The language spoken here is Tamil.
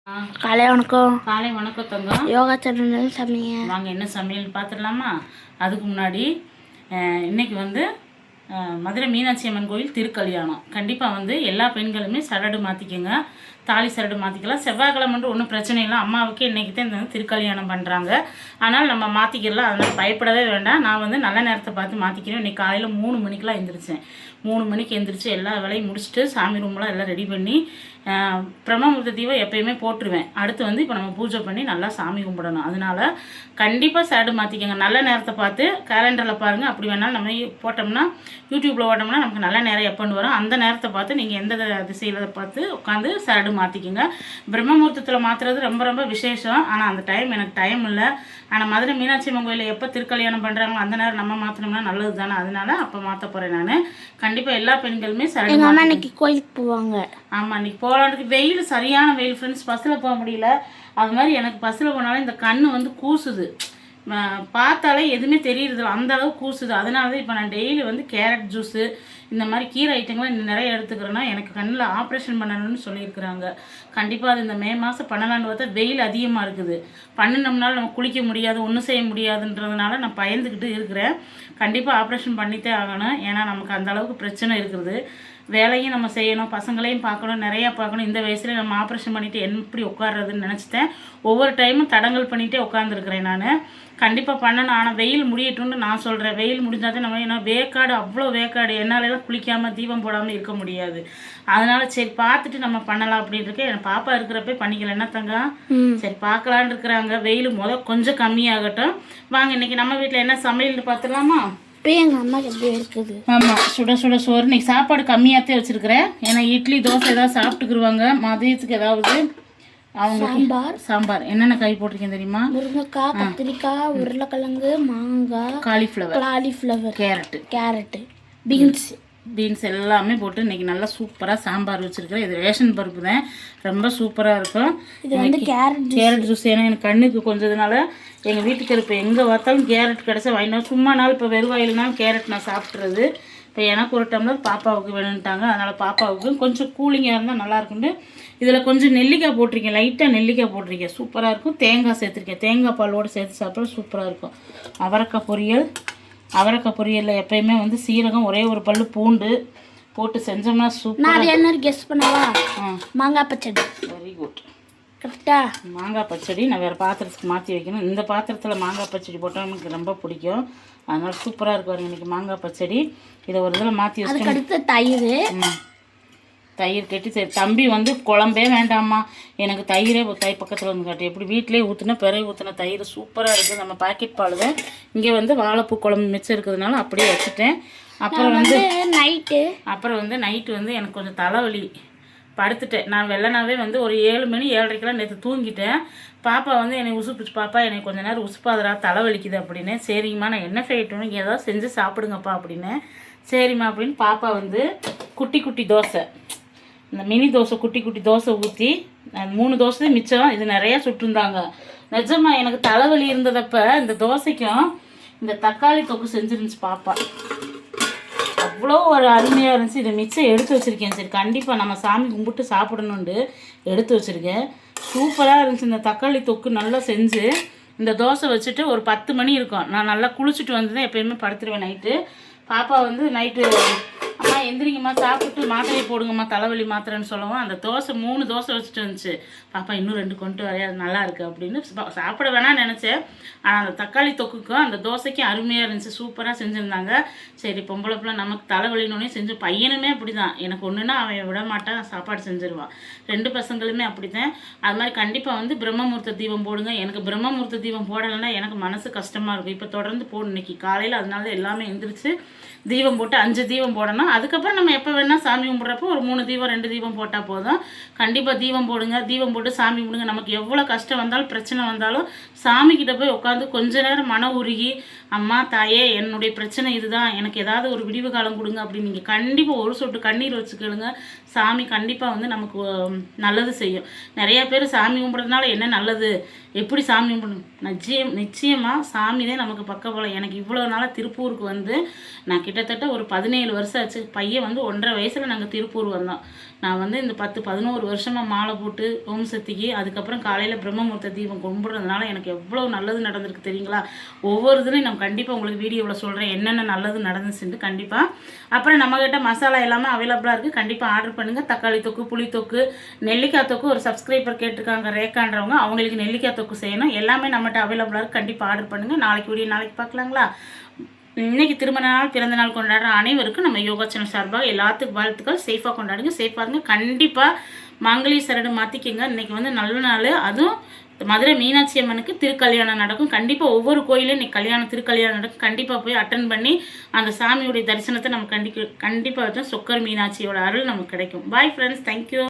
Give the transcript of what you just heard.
காலை வணக்கம். காலை வணக்கம் தங்கம். யோகா சேனல் சமையல் வாங்க என்ன சமையல் பார்த்துடலாமா? அதுக்கு முன்னாடி இன்றைக்கி வந்து மதுரை மீனாட்சி அம்மன் கோயில் திருக்கல்யாணம். கண்டிப்பாக வந்து எல்லா பெண்களுமே சரடு மாற்றிக்கோங்க, தாலி சரடு மாற்றிக்கலாம். செவ்வாய்க்கிழமைன்ட்டு ஒன்றும் பிரச்சனை இல்லை. அம்மாவுக்கு இன்றைக்கி தான் இந்த திருக்கல்யாணம் பண்ணுறாங்க. ஆனால் நம்ம மாற்றிக்கலாம், அதனால் பயப்படவே வேண்டாம். நான் வந்து நல்ல நேரத்தை பார்த்து மாற்றிக்கிறேன். இன்றைக்கி காலையில் 3 மணிக்கெலாம் எழுந்திரிச்சேன். 3 மணிக்கு எழுந்திரிச்சு எல்லா வேலையும் முடிச்சுட்டு சாமி ரூம்லாம் எல்லாம் ரெடி பண்ணி பிரம்மமுகூர்த்த தீபம் எப்பயுமே போட்டுருவேன். அடுத்து வந்து இப்போ நம்ம பூஜை பண்ணி நல்லா சாமி கும்பிடணும். அதனால் கண்டிப்பாக சரடு மாற்றிக்கோங்க. நல்ல நேரத்தை பார்த்து கேலண்டரில் பாருங்கள். அப்படி வேணாலும் நம்ம போட்டோம்னா யூடியூப்பில் ஓட்டோம்னா நமக்கு நல்ல நேரம் எப்போன்னு வரும். அந்த நேரத்தை பார்த்து நீங்கள் எந்த திசையில் பார்த்து உட்காந்து சரடு மாற்றிக்கோங்க. பிரம்மமுகூர்த்தத்தில் மாற்றுறது ரொம்ப ரொம்ப விசேஷம். ஆனால் அந்த டைம் எனக்கு டைம் இல்லை. ஆனால் மதுரை மீனாட்சி அம்மன் கோயிலில் எப்போ திருக்கல்யாணம் பண்ணுறாங்களோ அந்த நேரம் நம்ம மாற்றினோம்னா நல்லது தானே. அதனால அப்போ மாற்ற போகிறேன் நான். கண்டிப்பாக எல்லா பெண்களுமே சரடு இன்னைக்கு கோயிலுக்கு போவாங்க. ஆமாம், இன்னைக்கு போகலான்ட்டு வெயில், சரியான வெயில் ஃப்ரெண்ட்ஸ். பஸ்ஸில் போக முடியல. அது மாதிரி எனக்கு பஸ்ஸில் போனாலும் இந்த கண் வந்து கூசுது, பார்த்தாலே எதுவுமே தெரியுறதில்ல, அந்த அளவு கூசுது. அதனால தான் இப்போ நான் டெய்லி வந்து கேரட் ஜூஸு இந்த மாதிரி கீரை ஐட்டங்களை நிறைய எடுத்துக்கிறேன்னா எனக்கு கண்ணில் ஆப்ரேஷன் பண்ணணும்னு சொல்லியிருக்கிறாங்க. கண்டிப்பாக அது இந்த மே மாதம் பண்ணலான்னு பார்த்தா வெயில் அதிகமாக இருக்குது. பண்ணினோம்னால நம்ம குளிக்க முடியாது, ஒன்றும் செய்ய முடியாதுன்றதுனால நான் பயந்துக்கிட்டு இருக்கிறேன். கண்டிப்பாக ஆப்ரேஷன் பண்ணித்தே ஆகணும். ஏன்னா நமக்கு அந்த அளவுக்கு பிரச்சனை இருக்குது. வேலையும் நம்ம செய்யணும், பசங்களையும் பார்க்கணும், நிறையா பார்க்கணும். இந்த வயசில் நம்ம ஆப்ரேஷன் பண்ணிவிட்டு எப்படி உட்கார்றதுன்னு நினச்சிட்டேன். ஒவ்வொரு டைமும் தடங்கல் பண்ணிகிட்டே உட்காந்துருக்குறேன் நான். கண்டிப்பாக பண்ணணும். ஆனால் வெயில் முடியட்டும்னு நான் சொல்கிறேன். வெயில் முடிஞ்சால் தான் நம்ம, ஏன்னா வேக்காடு, அவ்வளோ வேக்காடு, என்னாலெல்லாம் குளிக்காமல் தீபம் போடாமல் இருக்க முடியாது. அதனால் சரி பார்த்துட்டு நம்ம பண்ணலாம் அப்படின்னு இருக்கேன். என் பாப்பா இருக்கிறப்ப பண்ணிக்கல என்ன தங்க. சரி பார்க்கலான்னு இருக்கிறாங்க. வெயில் கொஞ்சம் கம்மியாகட்டும். வாங்க இன்றைக்கி நம்ம வீட்டில் என்ன சமையல்னு பார்த்துடலாமா? எங்கள் அம்மா எப்படி இருக்குது? ஆமாம், சுட சுட சோறு. இன்றைக்கி சாப்பாடு கம்மியாகத்தே வச்சுருக்கிறேன். ஏன்னா இட்லி தோசை ஏதாவது சாப்பிட்டுக்குருவாங்க. மதியத்துக்கு ஏதாவது அவங்க சாம்பார். என்னென்ன காய் போட்டிருக்கேன் தெரியுமா? முருங்கைக்காய், கத்திரிக்காய், உருளைக்கிழங்கு, மாங்காய், காலிஃப்ளவர், கேரட்டு, பீன்ஸ் எல்லாமே போட்டு இன்றைக்கி நல்லா சூப்பராக சாம்பார் வச்சுருக்கிறேன். இது ரேஷன் பருப்பு தான், ரொம்ப சூப்பராக இருக்கும். இது வந்து கேரட் ஜூஸ். ஏன்னா எனக்கு கண்ணுக்கு கொஞ்சதுனால எங்கள் வீட்டுக்கு இப்போ எங்கே பார்த்தாலும் கேரட் கிடச்சா வாங்கினா சும்மா நாள் இப்போ வெறுவாயில்னாலும் கேரட் நான் சாப்பிட்றது. இப்போ எனக்கு ஒரு டம்ளர் பாப்பாவுக்கு வேணுன்ட்டாங்க. அதனால் பாப்பாவுக்கு கொஞ்சம் கூலிங்காக இருந்தால் நல்லாயிருக்குண்டு இதில் கொஞ்சம் நெல்லிக்காய் போட்டிருக்கேன், லைட்டாக நெல்லிக்காய் போட்டிருக்கேன். சூப்பராக இருக்கும். தேங்காய் சேர்த்துருக்கேன். தேங்காய் பாலோடு சேர்த்து சாப்பிட்றது சூப்பராக இருக்கும். அவரைக்காய் பொரியலில் எப்பயுமே வந்து சீரகம், ஒரே ஒரு பல்லு பூண்டு போட்டு செஞ்சோம்னா சூப்பர். நான் என்ன கெஸ் பண்ணவா? மாங்காய் பச்சடி. வெரி குட், கரெக்டா? மாங்காய் பச்சடி நான் வேறு பாத்திரத்துக்கு மாற்றி வைக்கணும். இந்த பாத்திரத்தில் மாங்காய் பச்சடி போட்டால் எனக்கு ரொம்ப பிடிக்கும். அதனால் சூப்பராக இருக்கும் இன்றைக்கி மாங்காய் பச்சடி. இதை ஒரு இதில் மாற்றி வச்சுக்கணும். அடுத்து தயிர் கட்டி. சரி தம்பி வந்து குழம்பே வேண்டாம்மா, எனக்கு தயிரே பக்கத்தில் வந்து காட்டு. எப்படி வீட்டிலே ஊற்றினா பிறகு ஊற்றின தயிர் சூப்பராக இருக்குது. நம்ம பாக்கெட் பால் தான். இங்கே வந்து வாழைப்பூ குழம்பு மிச்சம் இருக்கிறதுனால அப்படியே வச்சுட்டேன். அப்புறம் வந்து நைட்டு வந்து எனக்கு கொஞ்சம் தலைவலி, படுத்துட்டேன். நான் வெள்ளனாவே வந்து ஒரு 7 மணி 7:30 நேற்று தூங்கிட்டேன். பாப்பா வந்து என்னை உசுப்பிச்சு, பாப்பா என்னை கொஞ்சம் நேரம் உசுப்பாதரா, தலைவலிக்குது அப்படின்னு. சரிம்மா நான் என்ன செய்யட்டும், நீங்கள் ஏதாவது செஞ்சு சாப்பிடுங்கப்பா அப்படின்னு. சரிம்மா அப்படின்னு பாப்பா வந்து குட்டி தோசை, இந்த மினி தோசை, குட்டி தோசை ஊற்றி 3 தோசை மிச்சம். இது நிறையா சுட்டுருந்தாங்க. நிஜமா எனக்கு தலைவலி இருந்ததப்போ இந்த தோசைக்கும் இந்த தக்காளி தொக்கு செஞ்சுருந்துச்சு பாப்பா. அவ்வளோ ஒரு அருமையாக இருந்துச்சு. இதை மிச்சம் எடுத்து வச்சுருக்கேன். சரி கண்டிப்பாக நம்ம சாமி கும்பிட்டு சாப்பிடணுன்ட்டு எடுத்து வச்சுருக்கேன். சூப்பராக இருந்துச்சு. இந்த தக்காளி தொக்கு நல்லா செஞ்சு இந்த தோசை வச்சுட்டு ஒரு 10 மணி இருக்கும். நான் நல்லா குளிச்சுட்டு வந்து தான் எப்போயுமே படுத்துருவேன் நைட்டு. பாப்பா வந்து நைட்டு அம்மா எந்திரிங்கம்மா, சாப்பிட்டு மாத்திரையை போடுங்கம்மா, தலைவலி மாத்திரைன்னு சொல்லவும் அந்த தோசை 3 தோசை வச்சுட்டு வந்துச்சு. பாப்பா இன்னும் 2 கொண்டு வரையா, அது நல்லா இருக்குது அப்படின்னு சாப்பிட வேணாம்னு நினச்சேன். ஆனால் அந்த தக்காளி தொக்குக்கும் அந்த தோசைக்கும் அருமையாக இருந்துச்சு. சூப்பராக செஞ்சுருந்தாங்க. சரி பொம்பளை பிள்ளை நமக்கு தலைவலினோடனே செஞ்சு, பையனுமே அப்படி தான். எனக்கு ஒன்றுனா அவன் விட மாட்டான், சாப்பாடு செஞ்சுருவான். 2 பசங்களுமே அப்படி தான். அது மாதிரி கண்டிப்பாக வந்து பிரம்மமுகூர்த்த தீபம் போடுங்க. எனக்கு பிரம்மமுகூர்த்த தீபம் போடலைன்னா எனக்கு மனசு கஷ்டமாக இருக்கும். இப்போ தொடர்ந்து போடும் இன்னைக்கு காலையில். அதனால எல்லாமே எந்திரிச்சு தீபம் போட்டு 5 தீபம் போடணும். அதுக்கப்புறம் நம்ம எப்போ வேணால் சாமி கும்பிட்றப்போ ஒரு 3 தீபம் 2 தீபம் போட்டால் போதும். கண்டிப்பாக தீபம் போடுங்க. தீபம் போட்டு சாமி கும்பிடுங்க. நமக்கு எவ்வளோ கஷ்டம் வந்தாலும் பிரச்சனை வந்தாலும் சாமிக்கிட்ட போய் உட்காந்து கொஞ்ச நேரம் மன உருகி, அம்மா தாயே என்னுடைய பிரச்சனை இதுதான், எனக்கு ஏதாவது ஒரு விடிவு காலம் கொடுங்க அப்படின்னு நீங்கள் கண்டிப்பாக ஒரு சொட்டு கண்ணீர் வச்சுக்கிடுங்க. சாமி கண்டிப்பாக வந்து நமக்கு நல்லது செய்யும். நிறையா பேர் சாமி கும்பிட்றதுனால என்ன நல்லது, எப்படி சாமி கும்பிடணும், நிச்சயமாக சாமி தான் நமக்கு பக்கபலம். எனக்கு இவ்வளோ நாளாக திருப்பூருக்கு வந்து நான் கிட்டத்தட்ட ஒரு 17 வருஷம் ஆச்சு. பையன் வந்து 1.5 வயசில் நாங்கள் திருப்பூர் வந்தோம். நான் வந்து இந்த 10-11 வருஷமாக மாலை போட்டு ஓம் சக்திக்கு, அதுக்கப்புறம் காலையில் பிரம்மமுகூர்த்த தீபம் கும்பிட்றதுனால எனக்கு எவ்வளோ நல்லது நடந்திருக்கு தெரியுங்களா. ஒவ்வொரு இதுலையும் நான் கண்டிப்பாக உங்களுக்கு வீடியோவில் சொல்கிறேன் என்னென்ன நல்லது நடந்துச்சுட்டு கண்டிப்பாக. அப்புறம் நம்மக்கிட்ட மசாலா எல்லாமே அவைலபிளாக இருக்குது, கண்டிப்பாக ஆர்டர் பண்ணுங்கள். தக்காளி தொக்கு, புளி தொக்கு, நெல்லிக்காய் தொக்கு ஒரு சப்ஸ்கிரைபர் கேட்டிருக்காங்க ரேக்கான்றவங்க, அவங்களுக்கு நெல்லிக்காய் தொக்கு செய்யணும். எல்லாமே நம்மகிட்ட அவைலபிளாக இருக்குது, கண்டிப்பாக ஆர்டர் பண்ணுங்கள். நாளைக்கு வீடியோ நாளைக்கு பார்க்கலாங்களா. இன்னைக்கு திருமண நாள் பிறந்த நாள் கொண்டாடுற அனைவருக்கும் நம்ம யோகா சேனல் சார்பாக எல்லாத்துக்கும் வாழ்த்துக்கள். சேஃபாக கொண்டாடுங்க, சேஃபாக இருங்க. கண்டிப்பாக மாங்கலி சரடு மாற்றிக்கங்க. இன்றைக்கி வந்து நல்ல நாள். அதுவும் மதுரை மீனாட்சி அம்மனுக்கு திருக்கல்யாணம் நடக்கும். கண்டிப்பாக ஒவ்வொரு கோயிலும் இன்றைக்கி திருக்கல்யாணம் நடக்கும். கண்டிப்பாக போய் அட்டன் பண்ணி அந்த சாமியுடைய தரிசனத்தை நம்ம கண்டிப்பாக சொக்கர் மீனாட்சியோட அருள் நமக்கு கிடைக்கும். Bye friends, thank you.